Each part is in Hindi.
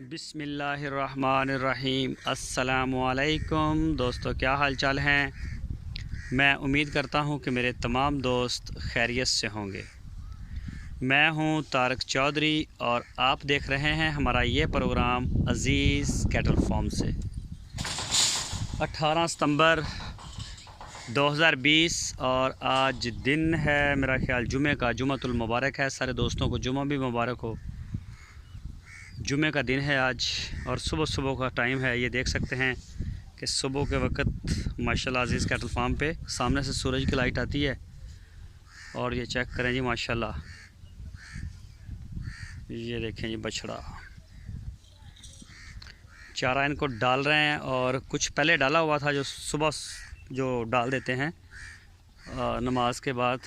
बिस्मिल्लाहिर्रहमानिर्रहीम। अस्सलामुअलैकुम दोस्तों, क्या हाल चाल हैं। मैं उम्मीद करता हूं कि मेरे तमाम दोस्त खैरियत से होंगे। मैं हूं तारक चौधरी और आप देख रहे हैं हमारा ये प्रोग्राम अज़ीज़ कैटल फार्म से। 18 सितंबर 2020 और आज दिन है मेरा ख्याल जुमे का। जुमतुल मुबारक है, सारे दोस्तों को जुमा भी मुबारक हो। जुमे का दिन है आज और सुबह सुबह का टाइम है। ये देख सकते हैं कि सुबह के वक्त माशाल्लाह अज़ीज़ कैटल फार्म पे सामने से सूरज की लाइट आती है। और ये चेक करें जी माशाल्लाह, ये देखें जी बछड़ा चारा इनको डाल रहे हैं। और कुछ पहले डाला हुआ था जो सुबह जो डाल देते हैं नमाज के बाद,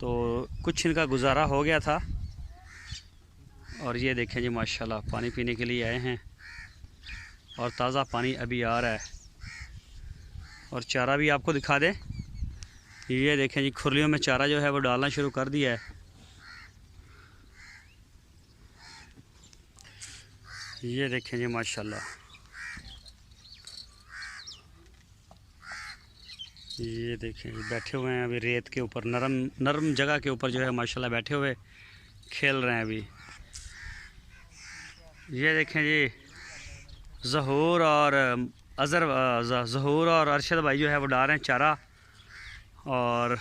तो कुछ इनका गुजारा हो गया था। और ये देखें जी माशाल्लाह पानी पीने के लिए आए हैं और ताज़ा पानी अभी आ रहा है। और चारा भी आपको दिखा दें, ये देखें जी खुरलियों में चारा जो है वो डालना शुरू कर दिया है। ये देखें जी माशाल्लाह, ये देखें जी बैठे हुए हैं अभी रेत के ऊपर, नरम जगह के ऊपर जो है माशाल्लाह बैठे हुए खेल रहे हैं अभी। ये देखें जी ज़हूर और ज़हूर और अरशद भाई जो है वो डाल रहे हैं चारा। और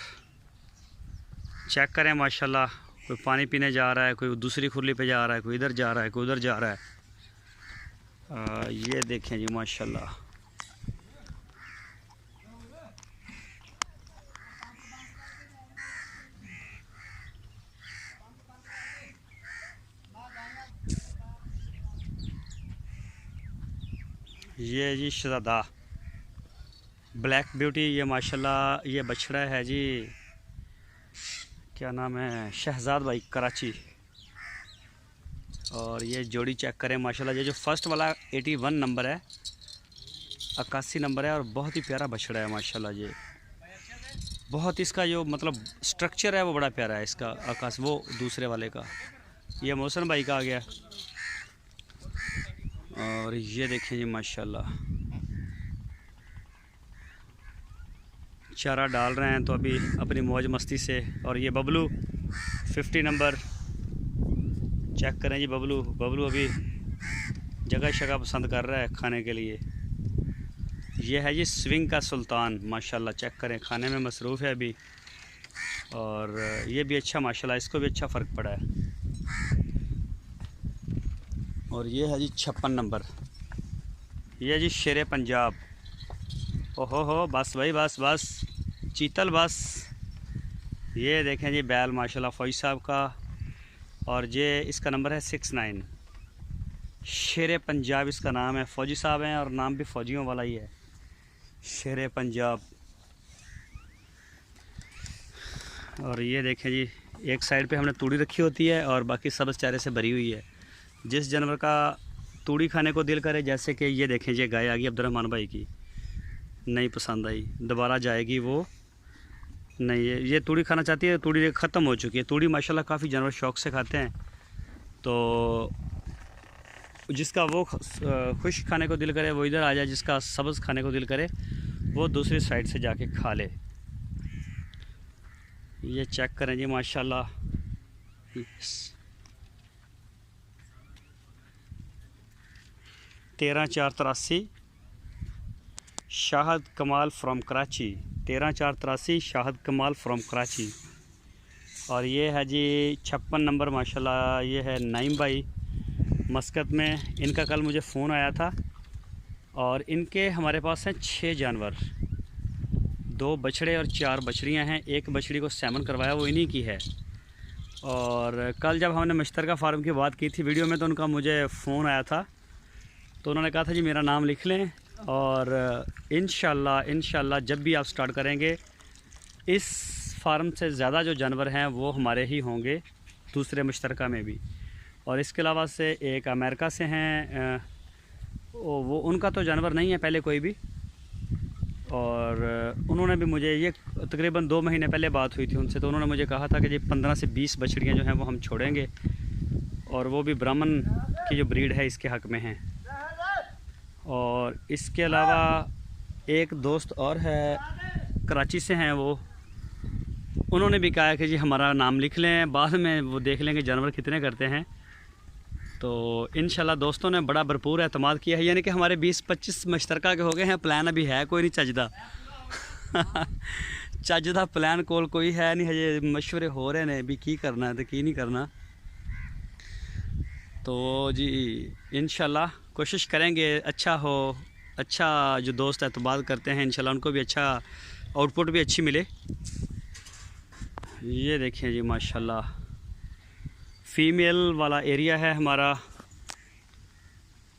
चेक करें माशाल्लाह, कोई पानी पीने जा रहा है, कोई दूसरी खुरली पे जा रहा है, कोई इधर जा रहा है, कोई उधर जा रहा है। ये देखें जी माशाल्लाह, ये जी शहज़ादा ब्लैक ब्यूटी, ये माशाल्लाह ये बछड़ा है जी, क्या नाम है, शहजाद भाई कराची। और ये जोड़ी चेक करें माशाल्लाह, ये जो फर्स्ट वाला 81 नंबर है, 81 नंबर है और बहुत ही प्यारा बछड़ा है माशाल्लाह। ये बहुत इसका जो मतलब स्ट्रक्चर है वो बड़ा प्यारा है इसका। आकाश वो दूसरे वाले का, ये मोहसन भाई का आ गया। और ये देखें जी माशाल्लाह चारा डाल रहे हैं तो अभी अपनी मौज मस्ती से। और ये बबलू 50 नंबर, चेक करें जी बबलू अभी जगह शगह पसंद कर रहा है खाने के लिए। ये है जी स्विंग का सुल्तान माशाल्लाह, चेक करें खाने में मसरूफ़ है अभी। और ये भी अच्छा माशाल्लाह, इसको भी अच्छा फ़र्क पड़ा है। और ये है जी 56 नंबर, ये जी शेर पंजाब। ओहो हो, बस भाई बस चीतल बस। ये देखें जी बैल माशाल्लाह फ़ौजी साहब का। और ये इसका नंबर है 69। शेर पंजाब इसका नाम है, फ़ौजी साहब हैं और नाम भी फ़ौजियों वाला ही है, शेर पंजाब। और ये देखें जी एक साइड पे हमने तूड़ी रखी होती है और बाकी सब चारे से भरी हुई है। जिस जानवर का तूड़ी खाने को दिल करे, जैसे कि ये देखें ये गाय आ गई अब्दुर्रहमान भाई की, नहीं पसंद आई, दोबारा जाएगी वो नहीं। ये तूड़ी खाना चाहती है, तूड़ी ख़त्म हो चुकी है। तूड़ी माशाल्लाह काफ़ी जानवर शौक़ से खाते हैं, तो जिसका वो खुश खाने को दिल करे वो इधर आ जाए, जिसका सब्ज़ खाने को दिल करे वो दूसरी साइड से जाके खा ले। ये चेक करें जी माशाल्लाह, 13/4/83 शाहद कमाल फ्रॉम कराची, 13/4/83 शाहद कमाल फ्रॉम कराची। और ये है जी 56 नंबर माशाल्लाह, ये है नाइम भाई मस्कत में। इनका कल मुझे फ़ोन आया था और इनके हमारे पास हैं 6 जानवर, 2 बछड़े और 4 बछड़ियां हैं। एक बछड़ी को सैमन करवाया वो इन्हीं की है। और कल जब हमने मुश्तरका फार्म की बात की थी वीडियो में, तो उनका मुझे फ़ोन आया था, तो उन्होंने कहा था जी मेरा नाम लिख लें और इंशाल्लाह जब भी आप स्टार्ट करेंगे इस फार्म से ज़्यादा जो जानवर हैं वो हमारे ही होंगे, दूसरे मुश्तरका में भी। और इसके अलावा से एक अमेरिका से हैं, वो उनका तो जानवर नहीं है पहले कोई भी। और उन्होंने भी मुझे, ये तकरीबन 2 महीने पहले बात हुई थी उनसे, तो उन्होंने मुझे कहा था कि जी 15 से 20 बछड़ियाँ जो हैं वो हम छोड़ेंगे और वो भी ब्राह्मण की जो ब्रीड है इसके हक़ में है। और इसके अलावा एक दोस्त और है, कराची से हैं वो, उन्होंने भी कहा कि जी हमारा नाम लिख लें, बाद में वो देख लेंगे जानवर कितने करते हैं। तो इंशाल्लाह दोस्तों ने बड़ा भरपूर एतमाद किया है, यानी कि हमारे 20-25 मुश्तरका के हो गए हैं। प्लान अभी है कोई नहीं चजदा चजदा प्लान कोई है नहीं, हजे मशवरे हो रहे हैं भी की करना है तो की नहीं करना। तो जी इंशाल्लाह कोशिश करेंगे अच्छा हो, अच्छा जो दोस्त एतमाद करते हैं इंशाल्लाह उनको भी अच्छा आउटपुट भी अच्छी मिले। ये देखिए जी माशाल्लाह फ़ीमेल वाला एरिया है हमारा।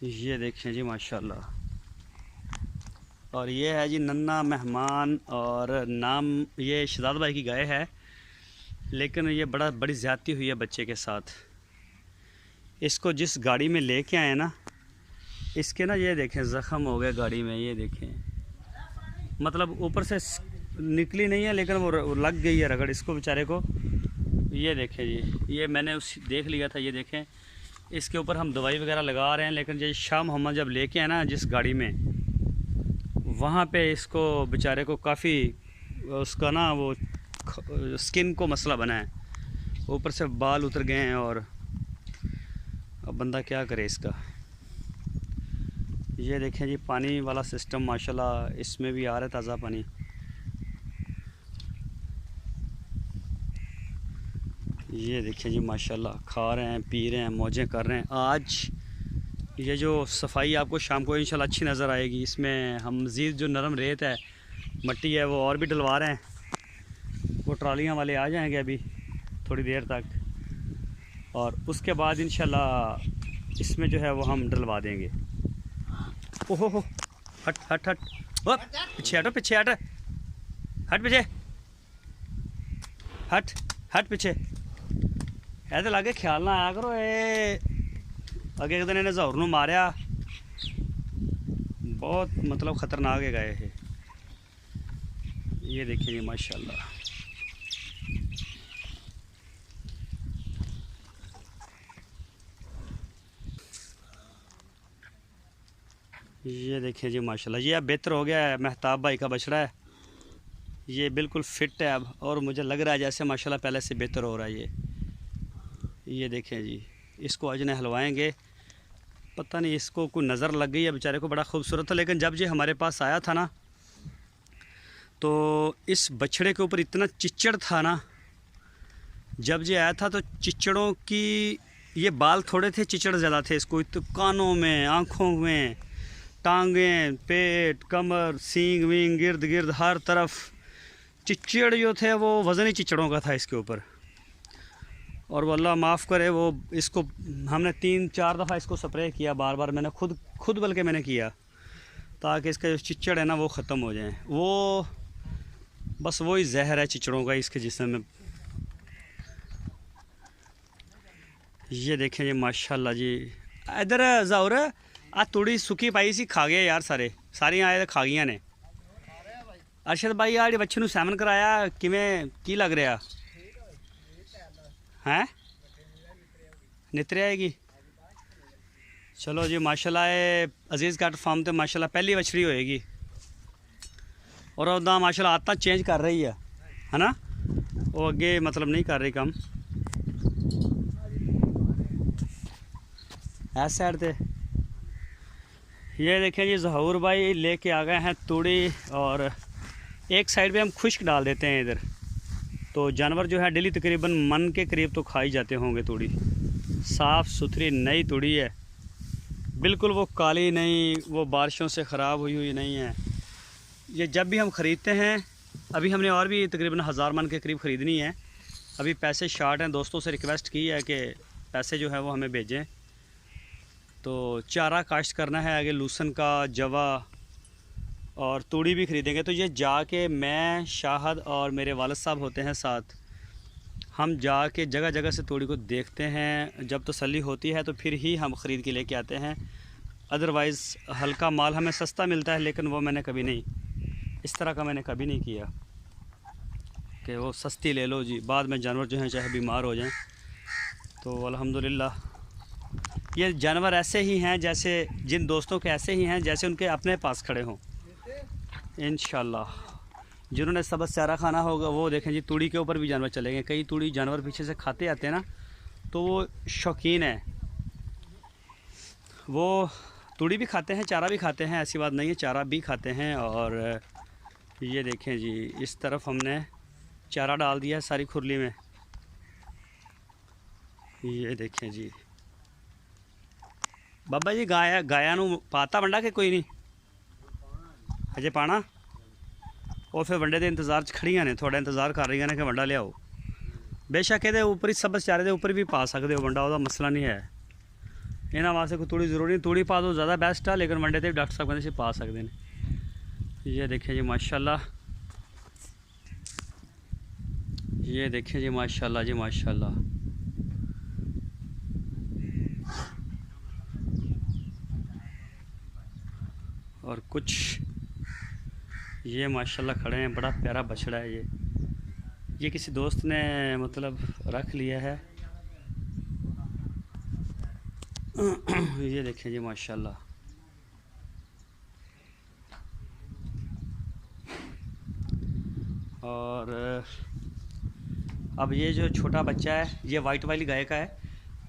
ये देखिए जी माशाल्लाह। और ये है जी नन्ना मेहमान, और नाम ये शहजाद भाई की गाय है, लेकिन ये बड़ी ज़्यादती हुई है बच्चे के साथ। इसको जिस गाड़ी में लेके आए ना, इसके ना ये देखें ज़ख़म हो गया गाड़ी में, ये देखें मतलब ऊपर से निकली नहीं है लेकिन वो लग गई है रगड़ इसको बेचारे को। ये देखें जी, ये मैंने देख लिया था। ये देखें इसके ऊपर हम दवाई वगैरह लगा रहे हैं, लेकिन ये शाह मोहम्मद जब लेके आए ना जिस गाड़ी में, वहाँ पे इसको बेचारे को काफ़ी उसका ना वो स्किन को मसला बना है, ऊपर से बाल उतर गए हैं। और अब बंदा क्या करे इसका। ये देखें जी पानी वाला सिस्टम माशाल्लाह इसमें भी आ रहा है ताज़ा पानी। ये देखिए जी माशाल्लाह खा रहे हैं, पी रहे हैं, मौजें कर रहे हैं। आज ये जो सफाई आपको शाम को इंशाल्लाह अच्छी नज़र आएगी। इसमें हम मज़ीद जो नरम रेत है, मट्टी है, वो और भी डलवा रहे हैं। वो ट्रालियां वाले आ जाएंगे अभी थोड़ी देर तक, और उसके बाद इंशाल्लाह इसमें जो है वो हम डलवा देंगे। ओहो हट हट हट, ओ पीछे हटो, पीछे हट, हट पीछे हट, हट पीछे। ऐसे लागे ख्याल ना आया करो। ये अगे एक दिन इन्हें जहर नूं मारिया, बहुत मतलब ख़तरनाक है गाय है। ये देखिए जी माशाल्लाह। ये देखिए जी माशाल्लाह, ये अब बेहतर हो गया है। महताब भाई का बछड़ा है, ये बिल्कुल फिट है अब, और मुझे लग रहा है जैसे माशाल्लाह पहले से बेहतर हो रहा है ये देखें जी। इसको आज नहलवाएंगे, पता नहीं इसको कोई नज़र लग गई है बेचारे को, बड़ा खूबसूरत था। लेकिन जब ये हमारे पास आया था ना, तो इस बछड़े के ऊपर इतना चिच्चड़ था ना, जब ये आया था तो चिच्चड़ों की, ये बाल थोड़े थे, चिच्चड़ ज़्यादा थे इसको। तो कानों में, आँखों में, टांगें, पेट, कमर, सींग वींग, गिर्द गिर्द हर तरफ चिच्चड़ जो थे वो वज़न ही चिच्चड़ों का था इसके ऊपर। और वो अल्लाह माफ़ करे, वो इसको हमने 3-4 दफ़ा इसको स्प्रे किया, बार बार मैंने खुद बल्कि मैंने किया, ताकि इसका जो चिच्चड़ है ना वो ख़त्म हो जाए। वो बस वही जहर है चिच्चड़ों का इसके जिस्म में। ये देखें जी माशाल्लाह जी। इधर ज़ाउर आ तुड़ी सुकी पाई सी खा गए यार, सारियां आए खा गई ने। अरशद भाई यार बच्चे नूं सैमन कराया, किवें की लग रहा हैं? नितरे आएगी। चलो जी माशाल्लाह अजीज़ कट फार्म तो माशाल्लाह पहली बछड़ी होएगी, और उदा माशाल्लाह आदत चेंज कर रही है ना, वो अगे मतलब नहीं कर रही कम। इस साइड पे ये देखें जी ज़हूर भाई लेके आ गए हैं तूड़ी, और एक साइड पे हम खुश्क डाल देते हैं इधर, तो जानवर जो है डेली तकरीबन मन के करीब तो खा ही जाते होंगे तूड़ी। साफ़ सुथरी नई तूड़ी है बिल्कुल, वो काली नहीं, वो बारिशों से ख़राब हुई नहीं है। ये जब भी हम ख़रीदते हैं, अभी हमने और भी तकरीबन 1000 मन के करीब ख़रीदनी है। अभी पैसे शार्ट हैं, दोस्तों से रिक्वेस्ट की है कि पैसे जो है वो हमें भेजें। तो चारा काश्त करना है आगे, लूसन का, जवा और तूड़ी भी ख़रीदेंगे। तो ये जाके मैं, शाहद और मेरे वालिद साहब होते हैं साथ, हम जाके जगह जगह से तूड़ी को देखते हैं। जब तसल्ली होती है तो फिर ही हम ख़रीद के लेके आते हैं। अदरवाइज़ हल्का माल हमें सस्ता मिलता है, लेकिन वो मैंने कभी नहीं, इस तरह का मैंने कभी नहीं किया कि वो सस्ती ले लो जी, बाद में जानवर जो हैं चाहे बीमार हो जाएं। तो अल्हम्दुलिल्लाह ये जानवर ऐसे ही हैं जैसे जिन दोस्तों के ऐसे ही हैं जैसे उनके अपने पास खड़े हों इंशाल्लाह। जिन्होंने सबस चारा खाना होगा वो देखें जी, तूड़ी के ऊपर भी जानवर चलेंगे। कई तूड़ी जानवर पीछे से खाते आते हैं ना, तो वो शौकीन है, वो तूड़ी भी खाते हैं, चारा भी खाते हैं, ऐसी बात नहीं है, चारा भी खाते हैं। और ये देखें जी, इस तरफ हमने चारा डाल दिया है सारी खुरली में। ये देखें जी बाबा जी, गाया नू पाता वंडा के कोई नहीं अजे पाना। और फिर वंडे के इंतजार च खड़ियां ने, थोड़ा इंतजार कर रही ने कि वंडा लियाओ। बेशक ये ऊपर ही सबस चारे के ऊपर भी पा सकते हो वंडा, वह मसला नहीं है। इन्होंने वास्ते कोई तूड़ी जरूरी नहीं, तूड़ी पा दो ज़्यादा बेस्ट है, लेकिन वंडे तो डॉक्टर साहब कहते पा सकते हैं। ये देखें जी माशाल्लाह, ये देखें जी माशाल्लाह जी माशाल्लाह। और कुछ ये माशाल्लाह खड़े हैं, बड़ा प्यारा बछड़ा है ये किसी दोस्त ने मतलब रख लिया है। ये देखें जी माशाल्लाह। और अब ये जो छोटा बच्चा है ये वाइट वाली गाय का है।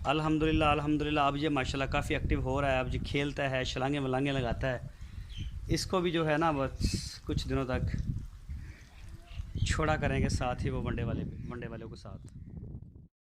अल्हम्दुलिल्लाह अल्हम्दुलिल्लाह अब ये माशाल्लाह काफ़ी एक्टिव हो रहा है। अब ये खेलता है, छलांगे वलांगे लगाता है। इसको भी जो है ना बस कुछ दिनों तक छोड़ा करेंगे साथ ही वो वनडे वालों के साथ।